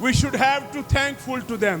We should have to thankful to them,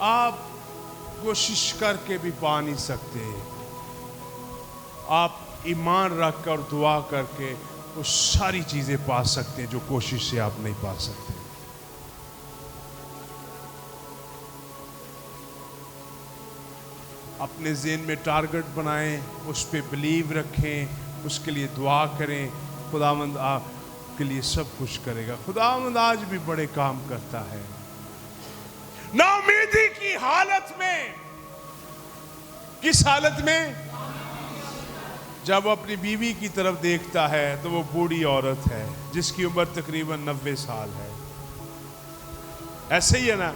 آپ کوشش کر کے بھی پا نہیں سکتے. آپ ایمان رکھ کر اور دعا کر کے وہ ساری چیزیں پا سکتے ہیں جو کوشش سے آپ نہیں پا سکتے. اپنے ذہن میں ٹارگٹ بنائیں، اس پہ بلیو رکھیں، اس کے لیے دعا کریں. خداوند آپ کے لیے سب کچھ کرے گا. خداوند آج بھی بڑے کام کرتا ہے. نا امیدی کی حالت میں، کس حالت میں؟ جب وہ اپنی بیوی کی طرف دیکھتا ہے تو وہ بوڑھی عورت ہے جس کی عمر تقریباً 90 سال ہے. ایسے ہی ہے نا؟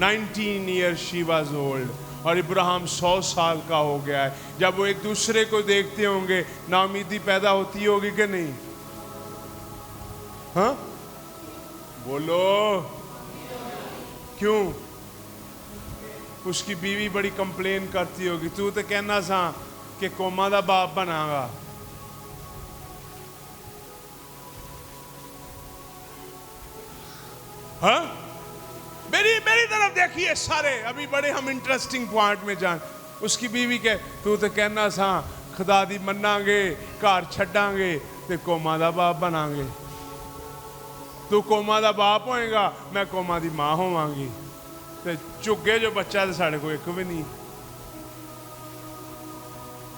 19 years she was old. اور ابراہیم 100 سال کا ہو گیا ہے. جب وہ ایک دوسرے کو دیکھتے ہوں گے نا امیدی پیدا ہوتی ہوگی کہ نہیں؟ ہاں بولو. کیوں؟ اس کی بیوی بڑی کمپلین کرتی ہوگی، تو کہنا سا کہ قوما دا باپ بنا گا. ہاں میری طرف دیکھیے سارے. ابھی بڑے ہم انٹرسٹنگ پوائنٹ میں جائیں. اس کی بیوی کہ تو کہنا سا خدا دی مننا گے، گھر چھڈاں گے تے قوما دا باپ بنا گے. تو قوما دا باپ ہوئے گا، میں قوما دی ماں ہوواں گی. تے چگے جو بچہ تے ساڑھے کو ایک بھی نہیں.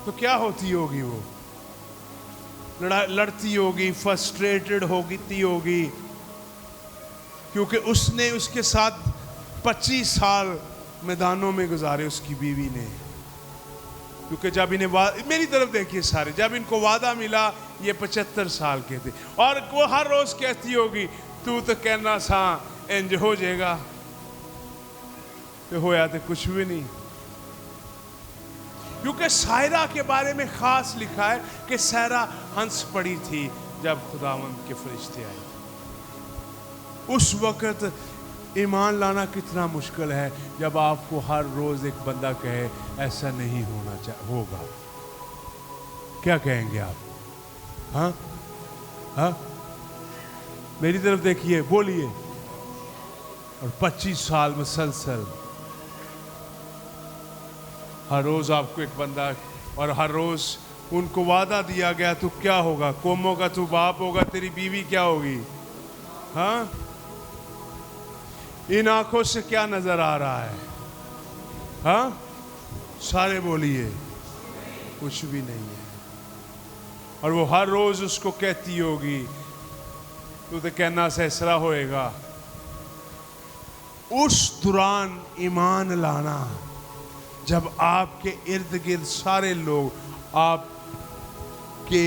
تو کیا ہوتی ہوگی؟ وہ لڑتی ہوگی، فرسٹریٹڈ ہوگی، کیونکہ اس نے اس کے ساتھ 25 سال میدانوں میں گزارے اس کی بیوی نے. کیونکہ جب انہیں میری طرف دیکھیے سارے، جب ان کو وعدہ ملا یہ 75 سال کے تھے، اور وہ ہر روز کہتی ہوگی تو کہنا سا انج ہو جائے گا. تو ہویا تو کچھ بھی نہیں. کیونکہ سائرہ کے بارے میں خاص لکھا ہے کہ سائرہ ہنس پڑی تھی جب خداوند کے فرشتے آئے. اس وقت ایمان لانا کتنا مشکل ہے جب آپ کو ہر روز ایک بندہ کہے ایسا نہیں ہوگا. کیا کہیں گے آپ؟ ہاں میری طرف دیکھیے، بولیے. اور 25 سال مسلسل ہر روز آپ کو ایک بندہ، اور ہر روز ان کو وعدہ دیا گیا تو کیا ہوگا؟ قوموں کا تو باپ ہوگا، تیری بیوی کیا ہوگی؟ ہاں ان آنکھوں سے کیا نظر آ رہا ہے؟ ہاں سارے بولیے. کچھ بھی نہیں ہے. اور وہ ہر روز اس کو کہتی ہوگی تو کہنا سیسرا ہوئے گا. اس دوران ایمان لانا جب آپ کے ارد گرد سارے لوگ آپ کے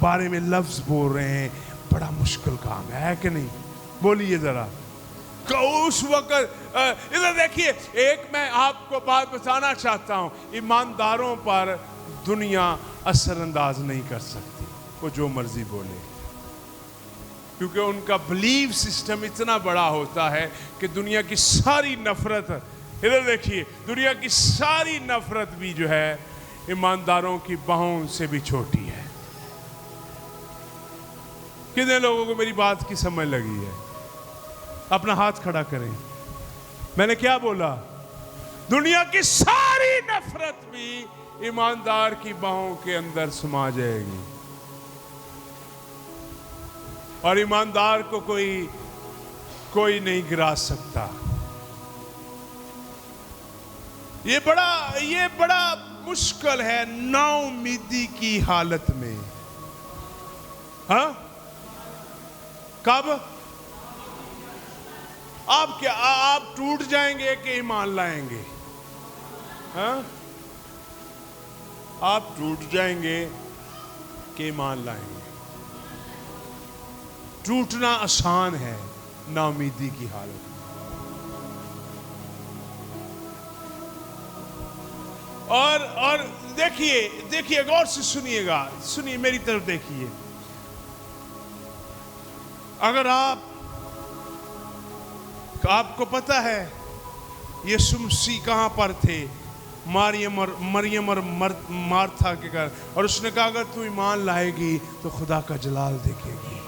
بارے میں لفظ بول رہے ہیں، بڑا مشکل کام ہے کہ نہیں؟ بولیے ذرا. اس وقت ادھر دیکھیے، ایک میں آپ کو بات بتانا چاہتا ہوں. ایمانداروں پر دنیا اثر انداز نہیں کر سکتی، وہ جو مرضی بولے، کیونکہ ان کا بلیف سسٹم اتنا بڑا ہوتا ہے کہ دنیا کی ساری نفرت، ادھر دیکھیے، دنیا کی ساری نفرت بھی جو ہے ایمانداروں کی باہوں سے بھی چھوٹی ہے. کتنے لوگوں کو میری بات کی سمجھ لگی ہے؟ اپنا ہاتھ کھڑا کریں. میں نے کیا بولا؟ دنیا کی ساری نفرت بھی ایماندار کی باہوں کے اندر سما جائے گی، اور ایماندار کو کوئی نہیں گرا سکتا. یہ بڑا مشکل ہے نا امیدی کی حالت میں. ہاں کب؟ آپ ٹوٹ جائیں گے کہ ایمان لائیں گے؟ ہاں آپ ٹوٹ جائیں گے کہ ایمان لائیں گے؟ ٹوٹنا آسان ہے نا امیدی کی حالت میں. اور دیکھیے غور سے سنیے گا، سنیے میری طرف دیکھیے. اگر آپ کو پتہ ہے یسوع مسیح کہاں پر تھے؟ مریم اور مارتھا کے گھر. اور اس نے کہا اگر تو ایمان لائے گی تو خدا کا جلال دیکھے گی.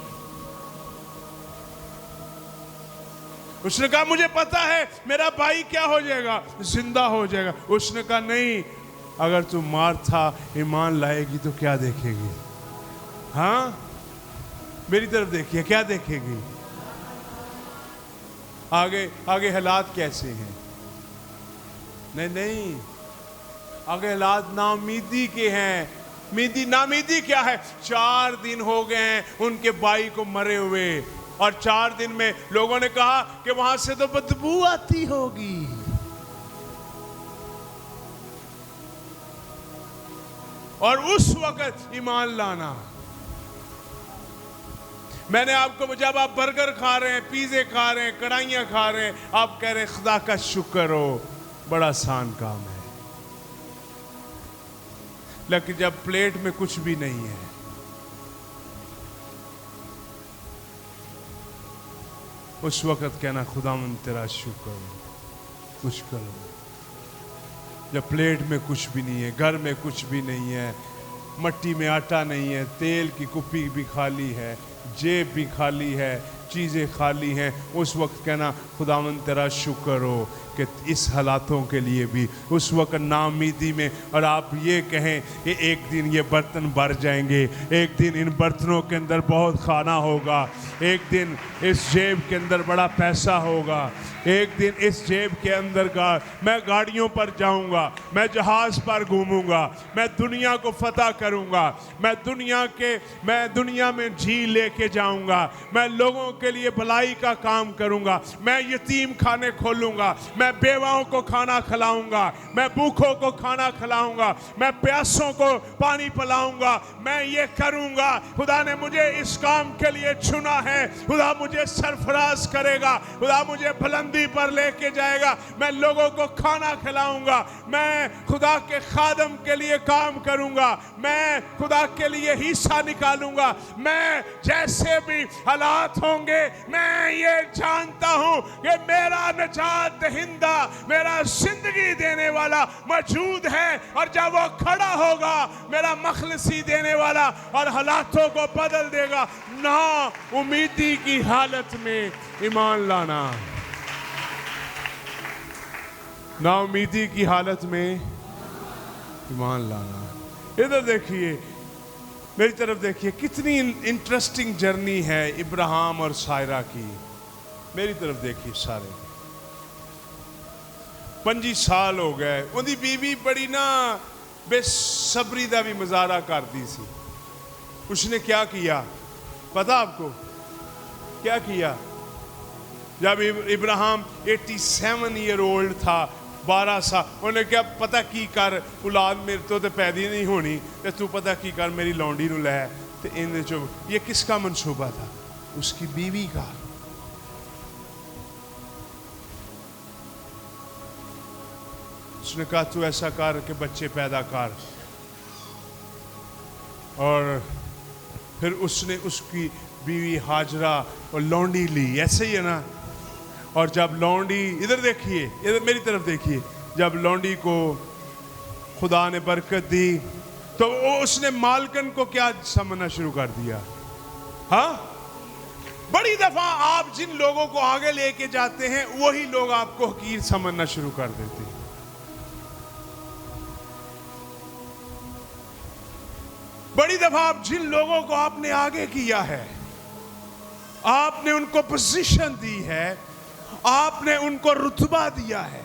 اس نے کہا مجھے پتا ہے میرا بھائی کیا ہو جائے گا, زندہ ہو جائے گا. اس نے کہا نہیں, اگر تم مارتھا ایمان لائے گی تو کیا دیکھے گی؟ ہاں, میری طرف دیکھیے, کیا دیکھے گی؟ آگے حالات کیسے ہیں؟ نہیں, آگے حالات ناامیدی کے ہیں. ناامیدی کیا ہے؟ 4 دن ہو گئے ہیں ان کے بھائی کو مرے ہوئے, اور 4 دن میں لوگوں نے کہا کہ وہاں سے تو بدبو آتی ہوگی. اور اس وقت ایمان لانا. میں نے آپ کو, جب آپ برگر کھا رہے ہیں, پیزے کھا رہے ہیں, کڑھائیاں کھا رہے ہیں, آپ کہہ رہے ہیں خدا کا شکر ہو, بڑا آسان کام ہے. لیکن جب پلیٹ میں کچھ بھی نہیں ہے, اس وقت کہنا خداوند تیرا شکر ہو, کچھ کرو. جب پلیٹ میں کچھ بھی نہیں ہے, گھر میں کچھ بھی نہیں ہے, مٹی میں آٹا نہیں ہے, تیل کی کپی بھی خالی ہے, جیب بھی خالی ہے, چیزیں خالی ہیں, اس وقت کہنا خداوند تیرا شکر ہو کہ اس حالاتوں کے لیے بھی اس وقت ناامیدی میں. اور آپ یہ کہیں کہ ایک دن یہ برتن بھر جائیں گے, ایک دن ان برتنوں کے اندر بہت کھانا ہوگا, ایک دن اس جیب کے اندر بڑا پیسہ ہوگا, ایک دن اس جیب کے اندر میں گاڑیوں پر جاؤں گا, میں جہاز پر گھوموں گا, میں دنیا کو فتح کروں گا, میں دنیا میں جھیل لے کے جاؤں گا, میں لوگوں کے لیے بھلائی کا کام کروں گا, میں یتیم خانے کھولوں گا, میں بیواؤں کو کھانا کھلاؤں گا, میں بھوکوں کو کھانا کھلاؤں گا, میں پیاسوں کو پانی پلاؤں گا, میں یہ کروں گا. خدا نے مجھے اس کام کے لیے چنا ہے, خدا مجھے سرفراز کرے گا, خدا مجھے بلندی پر لے کے جائے گا, میں لوگوں کو کھانا کھلاؤں گا, میں خدا کے خادم کے لیے کام کروں گا, میں خدا کے لیے حصہ نکالوں گا. میں جیسے بھی حالات ہوں گے, میں یہ جانتا ہوں کہ میرا نجات دہندہ, میرا زندگی دینے والا موجود ہے, اور جب وہ کھڑا ہوگا میرا مخلصی دینے والا, اور حالاتوں کو بدل دے گا. نا امیدی کی حالت میں ایمان لانا, نا امیدی کی حالت میں ایمان لانا. ادھر دیکھیے, میری طرف دیکھیے, کتنی انٹرسٹنگ جرنی ہے ابراہیم اور سائرہ کی. میری طرف دیکھیے سارے, 25 سال ہو گئے, ان دی بیوی بڑی نا بے صبری دا بھی مظاہرہ کر دی سی. اس نے کیا کیا پتا آپ کو؟ کیا کیا؟ جب ابراہیم 87 ایئر اولڈ تھا, 12 سال, انہوں نے کیا پتہ کی کر, اولاد میرے تو پیدا نہیں ہونی, تو پتہ کی کر میری لونڈی نو لے. تو یہ کس کا منصوبہ تھا؟ اس کی بیوی کا. اس نے کہا تو ایسا کر کہ بچے پیدا کر, اور پھر اس نے اس کی بیوی ہاجرہ اور لونڈی لی. ایسے ہی ہے نا. اور جب لونڈی, ادھر دیکھیے, ادھر میری طرف دیکھیے, جب لونڈی کو خدا نے برکت دی تو اس نے مالکن کو کیا سمجھنا شروع کر دیا؟ ہاں, بڑی دفعہ آپ جن لوگوں کو آگے لے کے جاتے ہیں وہی لوگ آپ کو حقیر سمجھنا شروع کر دیتے ہیں. بڑی دفعہ آپ جن لوگوں کو آپ نے آگے کیا ہے, آپ نے ان کو پوزیشن دی ہے, آپ نے ان کو رتبہ دیا ہے,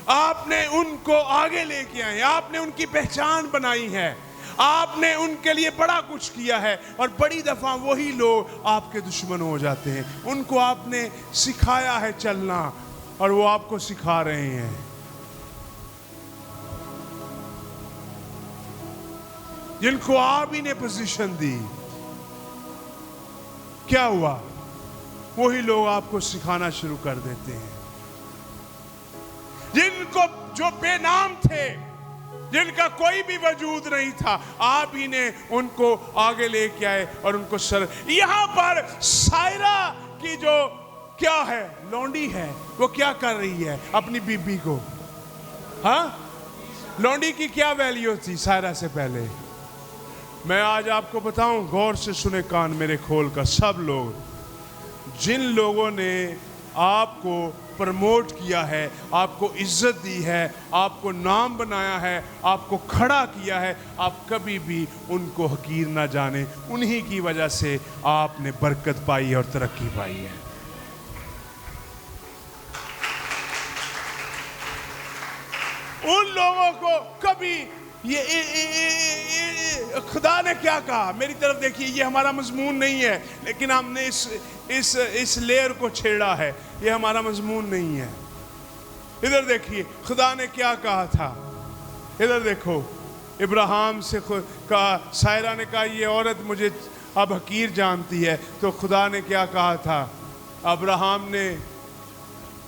آپ نے ان کو آگے لے کے آئے, آپ نے ان کی پہچان بنائی ہے, آپ نے ان کے لیے بڑا کچھ کیا ہے, اور بڑی دفعہ وہی لوگ آپ کے دشمن ہو جاتے ہیں. ان کو آپ نے سکھایا ہے چلنا, اور وہ آپ کو سکھا رہے ہیں. جن کو آپ ہی نے پوزیشن دی, کیا ہوا؟ وہی لوگ آپ کو سکھانا شروع کر دیتے ہیں. جن کو جو بے نام تھے, جن کا کوئی بھی وجود نہیں تھا, آپ ہی نے ان کو آگے لے کے آئے اور ان کو یہاں پر سائرہ کی جو کیا ہے, لونڈی ہے, وہ کیا کر رہی ہے اپنی بیوی کو؟ ہاں, لونڈی کی کیا ویلیو تھی سائرہ سے پہلے؟ میں آج آپ کو بتاؤں, غور سے سنے کان میرے کھول کر, سب لوگ, جن لوگوں نے آپ کو پرموٹ کیا ہے، آپ کو عزت دی ہے، آپ کو نام بنایا ہے، آپ کو کھڑا کیا ہے، آپ کبھی بھی ان کو حقیر نہ جانیں۔ انہی کی وجہ سے آپ نے برکت پائی اور ترقی پائی ہے۔ ان لوگوں کو کبھی یہ خدا نے کیا کہا، میری طرف دیکھیے، یہ ہمارا مضمون نہیں ہے، لیکن ہم نے اس لیئر کو چھیڑا ہے، یہ ہمارا مضمون نہیں ہے۔ ادھر دیکھیے خدا نے کیا کہا تھا، ادھر دیکھو، ابراہیم سے کہا، سائرہ نے کہا یہ عورت مجھے اب حقیر جانتی ہے، تو خدا نے کیا کہا تھا،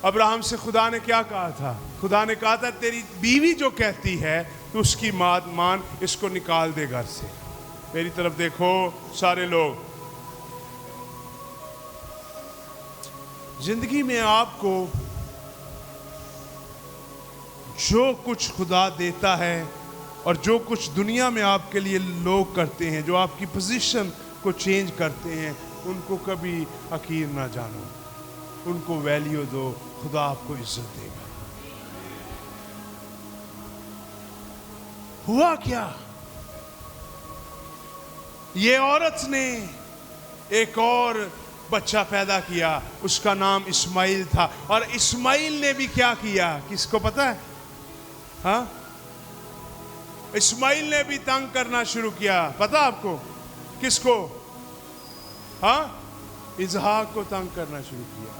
ابراہیم سے خدا نے کیا کہا تھا، خدا نے کہا تھا تیری بیوی جو کہتی ہے تو اس کی بات مان، اس کو نکال دے گھر سے۔ میری طرف دیکھو سارے لوگ، زندگی میں آپ کو جو کچھ خدا دیتا ہے اور جو کچھ دنیا میں آپ کے لیے لوگ کرتے ہیں، جو آپ کی پوزیشن کو چینج کرتے ہیں، ان کو کبھی حقیر نہ جانو، ان کو ویلیو دو، خدا آپ کو عزت دے گا۔ ہوا کیا، یہ عورت نے ایک اور بچہ پیدا کیا، اس کا نام اسماعیل تھا، اور اسماعیل نے بھی کیا کیا، کس کو پتا ہے؟ ہاں، اسماعیل نے بھی تنگ کرنا شروع کیا، پتا آپ کو کس کو؟ ہاں، اسحاق کو تنگ کرنا شروع کیا۔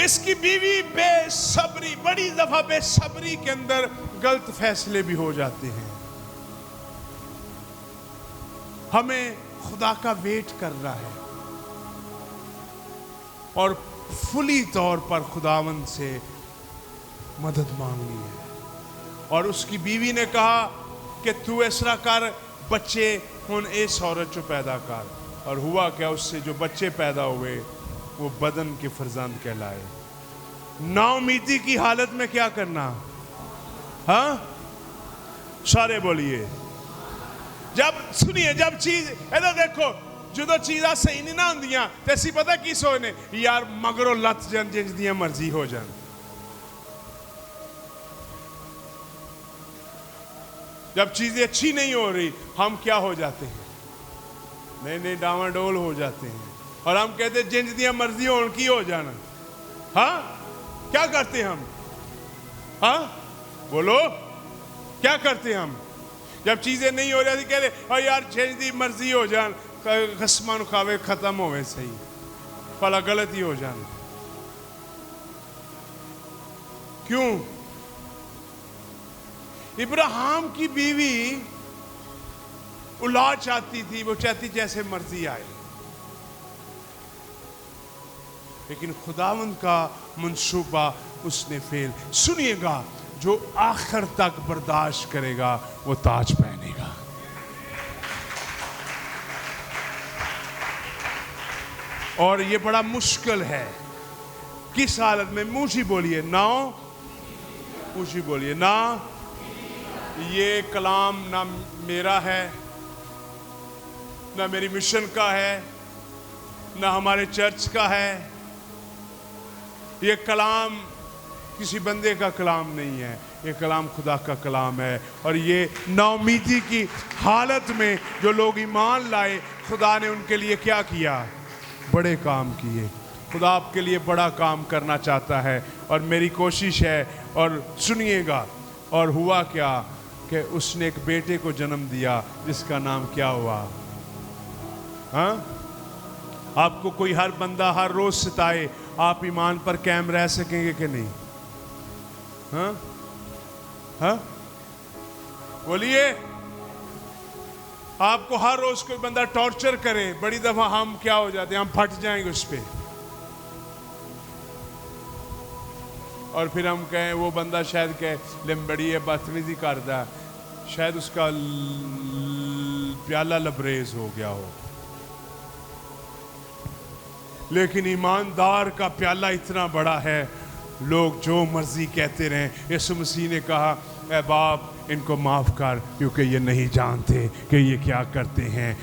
اس کی بیوی بے صبری، بڑی دفعہ بے صبری کے اندر غلط فیصلے بھی ہو جاتے ہیں۔ ہمیں خدا کا ویٹ کرنا ہے اور فلی طور پر خداوند سے مدد مانگنی ہے۔ اور اس کی بیوی نے کہا کہ تو ایسا کر، بچے ہن اس عورت جو پیدا کر، اور ہوا کیا، اس سے جو بچے پیدا ہوئے وہ بدن کے فرزند کہلائے۔ نا امیدی کی حالت میں کیا کرنا؟ ہاں، سارے بولیے، جب سنیے، جب چیز ادھر دیکھو، جدو چیزاں صحیح نہیں نہ ہوندیاں تے اسی پتہ کی سوچنے، یار مگروں لت جان جنج دیاں مرضی ہو جان۔ جب چیزیں اچھی نہیں ہو رہی، ہم کیا ہو جاتے ہیں؟ نہیں ڈاواں ڈول ہو جاتے ہیں، اور ہم کہتے ہیں جنج دیاں مرضی ہون کی ہو جانا۔ ہاں، کیا کرتے ہیں ہم؟ ہاں بولو، کیا کرتے ہیں ہم جب چیزیں نہیں ہو رہی؟ کہہ رہے اور یار جنج دی مرضی ہو جان، قسمان کھاوے ختم ہوئے، صحیح پلا غلط ہی ہو جان۔ کیوں؟ ابراہیم کی بیوی اولاد چاہتی تھی، وہ چاہتی جیسے مرضی آئے، لیکن خداوند کا منصوبہ اس نے فیل۔ سنیے گا، جو آخر تک برداشت کرے گا وہ تاج پہنے گا۔ اور یہ بڑا مشکل ہے، کس حالت میں؟ موشی بولیے، موشی بولیے نا۔ یہ کلام نہ میرا ہے، نہ میری مشن کا ہے، نہ ہمارے چرچ کا ہے، یہ کلام کسی بندے کا کلام نہیں ہے، یہ کلام خدا کا کلام ہے۔ اور یہ نا امیدی کی حالت میں جو لوگ ایمان لائے، خدا نے ان کے لیے کیا کیا؟ بڑے کام کیے۔ خدا آپ کے لیے بڑا کام کرنا چاہتا ہے، اور میری کوشش ہے، اور سنیے گا، اور ہوا کیا کہ اس نے ایک بیٹے کو جنم دیا جس کا نام کیا ہوا؟ ہاں، آپ کو کوئی ہر بندہ ہر روز ستائے، آپ ایمان پر قائم رہ سکیں گے کہ نہیں؟ ہاں ہاں بولیے، آپ کو ہر روز کوئی بندہ ٹارچر کرے، بڑی دفعہ ہم کیا ہو جاتے ہیں؟ ہم پھٹ جائیں گے اس پہ، اور پھر ہم کہیں وہ بندہ شاید کہ بڑی ہے بدتمیزی کرتا ہے، شاید اس کا پیالہ لبریز ہو گیا ہو، لیکن ایماندار کا پیالہ اتنا بڑا ہے، لوگ جو مرضی کہتے رہیں۔ یسوع مسیح نے کہا، اے باپ ان کو معاف کر، کیونکہ یہ نہیں جانتے کہ یہ کیا کرتے ہیں۔